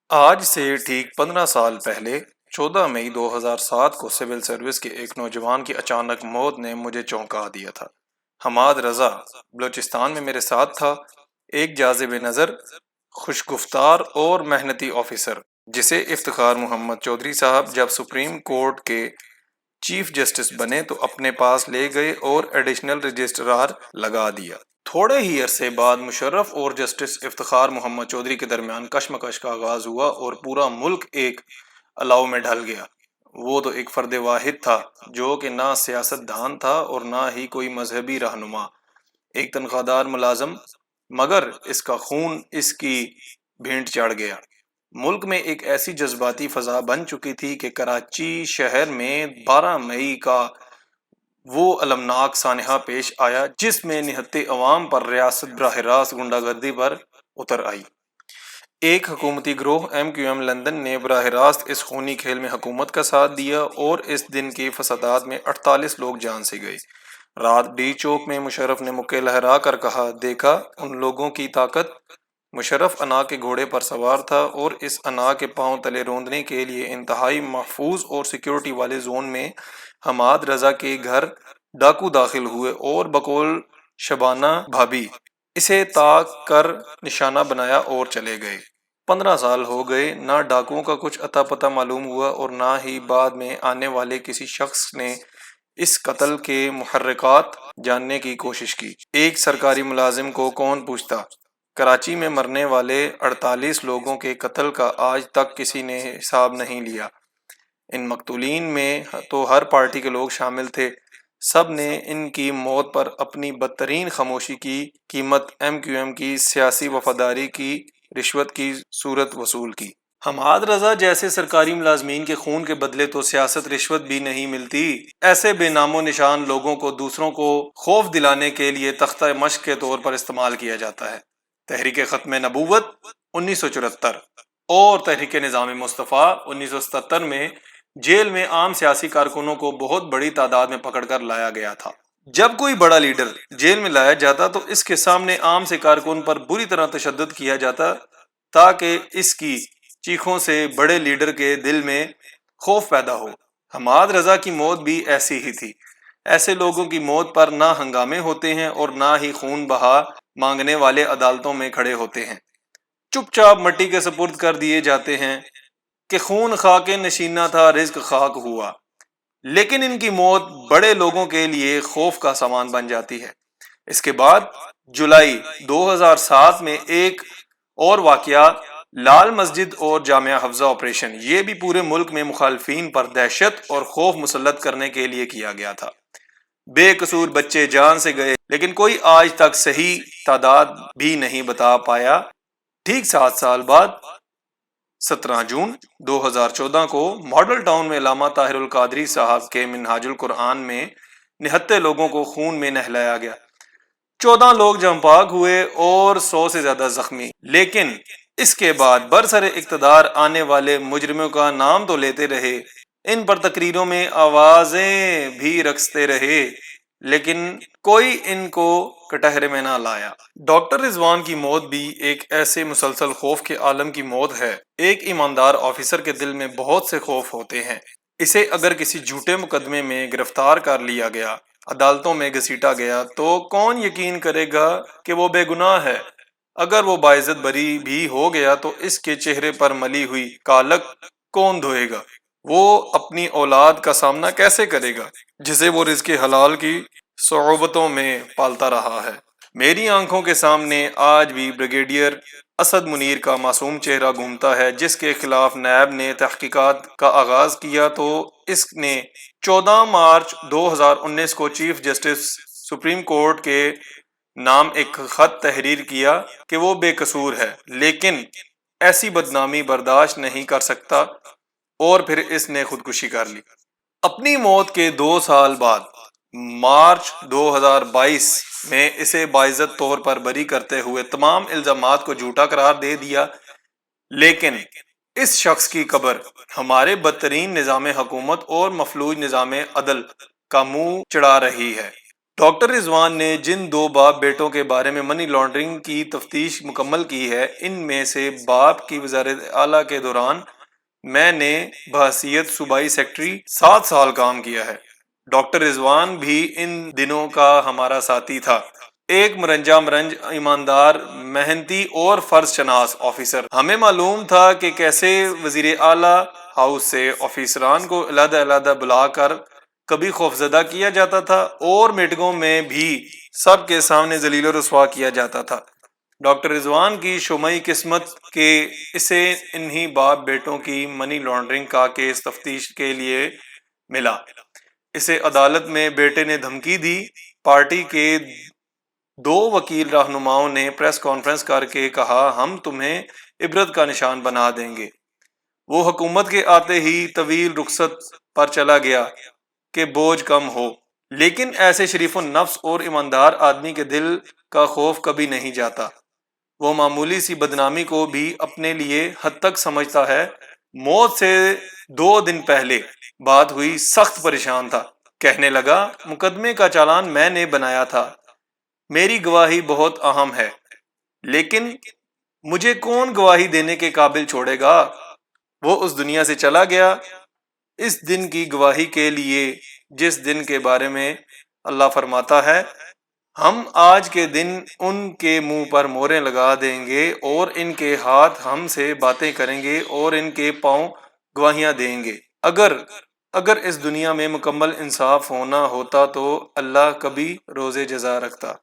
آج سے ٹھیک 15 سال پہلے 14 مئی 2007 کو سول سروس کے ایک نوجوان کی اچانک موت نے مجھے چونکا دیا تھا۔ حماد رضا بلوچستان میں میرے ساتھ تھا، ایک جاذب نظر، خوش گفتار اور محنتی آفیسر جسے افتخار محمد چودھری صاحب جب سپریم کورٹ کے چیف جسٹس بنے تو اپنے پاس لے گئے اور ایڈیشنل رجسٹرار لگا دیا۔ تھوڑے ہی عرصے بعد مشرف اور جسٹس افتخار محمد چودھری کے درمیان کشمکش کا آغاز ہوا اور پورا ملک ایک الاؤ میں ڈھل گیا۔ وہ تو ایک فرد واحد تھا جو کہ نہ سیاست دان تھا اور نہ ہی کوئی مذہبی رہنما، ایک تنخواہ دار ملازم، مگر اس کا خون اس کی بھینٹ چڑھ گیا۔ ملک میں ایک ایسی جذباتی فضا بن چکی تھی کہ کراچی شہر میں 12 مئی کا وہ المناک سانحہ پیش آیا جس میں نہتے عوام پر ریاست براہ راست غنڈہ گردی پر اتر آئی۔ ایک حکومتی گروہ ایم کیو ایم لندن نے براہ راست اس خونی کھیل میں حکومت کا ساتھ دیا اور اس دن کے فسادات میں 48 لوگ جان سے گئے۔ رات ڈی چوک میں مشرف نے مکے لہرا کر کہا، دیکھا ان لوگوں کی طاقت۔ مشرف انا کے گھوڑے پر سوار تھا اور اس انا کے پاؤں تلے روندنے کے لیے انتہائی محفوظ اور سیکیورٹی والے زون میں حماد رضا کے گھر ڈاکو داخل ہوئے اور بقول شبانہ بھابی اسے طاق کر نشانہ بنایا اور چلے گئے۔ 15 سال ہو گئے، نہ ڈاکوؤں کا کچھ اتا پتہ معلوم ہوا اور نہ ہی بعد میں آنے والے کسی شخص نے اس قتل کے محرکات جاننے کی کوشش کی۔ ایک سرکاری ملازم کو کون پوچھتا؟ کراچی میں مرنے والے 48 لوگوں کے قتل کا آج تک کسی نے حساب نہیں لیا۔ ان مقتولین میں تو ہر پارٹی کے لوگ شامل تھے، سب نے ان کی موت پر اپنی بدترین خاموشی کی قیمت ایم کیو ایم کی سیاسی وفاداری کی رشوت کی صورت وصول کی۔ حماد رضا جیسے سرکاری ملازمین کے خون کے بدلے تو سیاست رشوت بھی نہیں ملتی۔ ایسے بے نام و نشان لوگوں کو دوسروں کو خوف دلانے کے لیے تختہ مشق کے طور پر استعمال کیا جاتا ہے۔ تحریک ختم نبوت 1974 اور تحریک نظام مصطفیٰ 1977 میں جیل میں عام سیاسی کارکنوں کو بہت بڑی تعداد میں پکڑ کر لایا گیا تھا۔ جب کوئی بڑا لیڈر جیل میں لایا جاتا تو اس کے سامنے عام سے کارکن پر بری طرح تشدد کیا جاتا تاکہ اس کی چیخوں سے بڑے لیڈر کے دل میں خوف پیدا ہو۔ حماد رضا کی موت بھی ایسی ہی تھی۔ ایسے لوگوں کی موت پر نہ ہنگامے ہوتے ہیں اور نہ ہی خون بہا مانگنے والے عدالتوں میں کھڑے ہوتے ہیں، چپ چاپ مٹی کے سپرد کر دیے جاتے ہیں کہ خون خاک نشینہ تھا، رزق خاک ہوا۔ لیکن ان کی موت بڑے لوگوں کے لیے خوف کا سامان بن جاتی ہے۔ اس کے بعد جولائی 2007 میں ایک اور واقعہ، لال مسجد اور جامعہ حفظہ آپریشن، یہ بھی پورے ملک میں مخالفین پر دہشت اور خوف مسلط کرنے کے لیے کیا گیا تھا۔ بے قصور بچے جان سے گئے لیکن کوئی آج تک صحیح تعداد بھی نہیں بتا پایا۔ ٹھیک 7 سال بعد 17 جون 2014 کو ماڈل ٹاؤن میں علامہ طاہر القادری صاحب کے منہاج القرآن میں نہتے لوگوں کو خون میں نہلایا گیا۔ 14 لوگ جم پاک ہوئے اور 100 سے زیادہ زخمی، لیکن اس کے بعد برسر اقتدار آنے والے مجرموں کا نام تو لیتے رہے، ان پر تقریروں میں آوازیں بھی رقصتے رہے، لیکن کوئی ان کو کٹہرے میں نہ لایا۔ ڈاکٹر رضوان کی موت بھی ایک ایسے مسلسل خوف کے عالم کی موت ہے۔ ایک ایماندار آفیسر کے دل میں بہت سے خوف ہوتے ہیں۔ اسے اگر کسی جھوٹے مقدمے میں گرفتار کر لیا گیا، عدالتوں میں گھسیٹا گیا، تو کون یقین کرے گا کہ وہ بے گناہ ہے؟ اگر وہ باعزت بری بھی ہو گیا تو اس کے چہرے پر ملی ہوئی کالک کون دھوئے گا؟ وہ اپنی اولاد کا سامنا کیسے کرے گا جسے وہ رزق حلال کی صعوبتوں میں پالتا رہا ہے؟ میری آنکھوں کے سامنے آج بھی بریگیڈیئر اسد منیر کا معصوم چہرہ گھومتا ہے، جس کے خلاف نیب نے تحقیقات کا آغاز کیا تو اس نے 14 مارچ 2019 کو چیف جسٹس سپریم کورٹ کے نام ایک خط تحریر کیا کہ وہ بے قصور ہے، لیکن ایسی بدنامی برداشت نہیں کر سکتا اور پھر اس نے خودکشی کر لی۔ اپنی موت کے 2 سال بعد مارچ 2022 میں اسے باعزت طور پر بری کرتے ہوئے تمام الزامات کو جھوٹا قرار دے دیا، لیکن اس شخص کی قبر ہمارے بدترین نظام حکومت اور مفلوج نظام عدل کا منہ چڑھا رہی ہے۔ ڈاکٹر رضوان نے جن 2 باپ بیٹوں کے بارے میں منی لانڈرنگ کی تفتیش مکمل کی ہے، ان میں سے باپ کی وزارت اعلیٰ کے دوران میں نے بحیثیت صوبائی سیکرٹری 7 سال کام کیا ہے۔ ڈاکٹر رضوان بھی ان دنوں کا ہمارا ساتھی تھا، ایک مرنج ایماندار، محنتی اور فرض شناس آفیسر۔ ہمیں معلوم تھا کہ کیسے وزیر اعلیٰ ہاؤس سے آفیسران کو علیحدہ علیحدہ بلا کر کبھی خوفزدہ کیا جاتا تھا اور میٹنگوں میں بھی سب کے سامنے ذلیل و رسوا کیا جاتا تھا۔ ڈاکٹر رضوان کی شومیہ قسمت کہ اسے انہی باپ بیٹوں کی منی لانڈرنگ کا کیس تفتیش کے لیے ملا۔ اسے عدالت میں بیٹے نے دھمکی دی۔ پارٹی کے 2 وکیل رہنماؤں نے پریس کانفرنس کر کے کہا، ہم تمہیں عبرت کا نشان بنا دیں گے۔ وہ حکومت کے آتے ہی طویل رخصت پر چلا گیا کہ بوجھ کم ہو، لیکن ایسے شریف النفس اور ایماندار آدمی کے دل کا خوف کبھی نہیں جاتا۔ وہ معمولی سی بدنامی کو بھی اپنے لیے حد تک سمجھتا ہے۔ موت سے 2 دن پہلے بات ہوئی، سخت پریشان تھا۔ کہنے لگا، مقدمے کا چالان میں نے بنایا تھا، میری گواہی بہت اہم ہے، لیکن مجھے کون گواہی دینے کے قابل چھوڑے گا؟ وہ اس دنیا سے چلا گیا اس دن کی گواہی کے لیے جس دن کے بارے میں اللہ فرماتا ہے، ہم آج کے دن ان کے منہ پر موریں لگا دیں گے اور ان کے ہاتھ ہم سے باتیں کریں گے اور ان کے پاؤں گواہیاں دیں گے۔ اگر اس دنیا میں مکمل انصاف ہونا ہوتا تو اللہ کبھی روز جزا رکھتا۔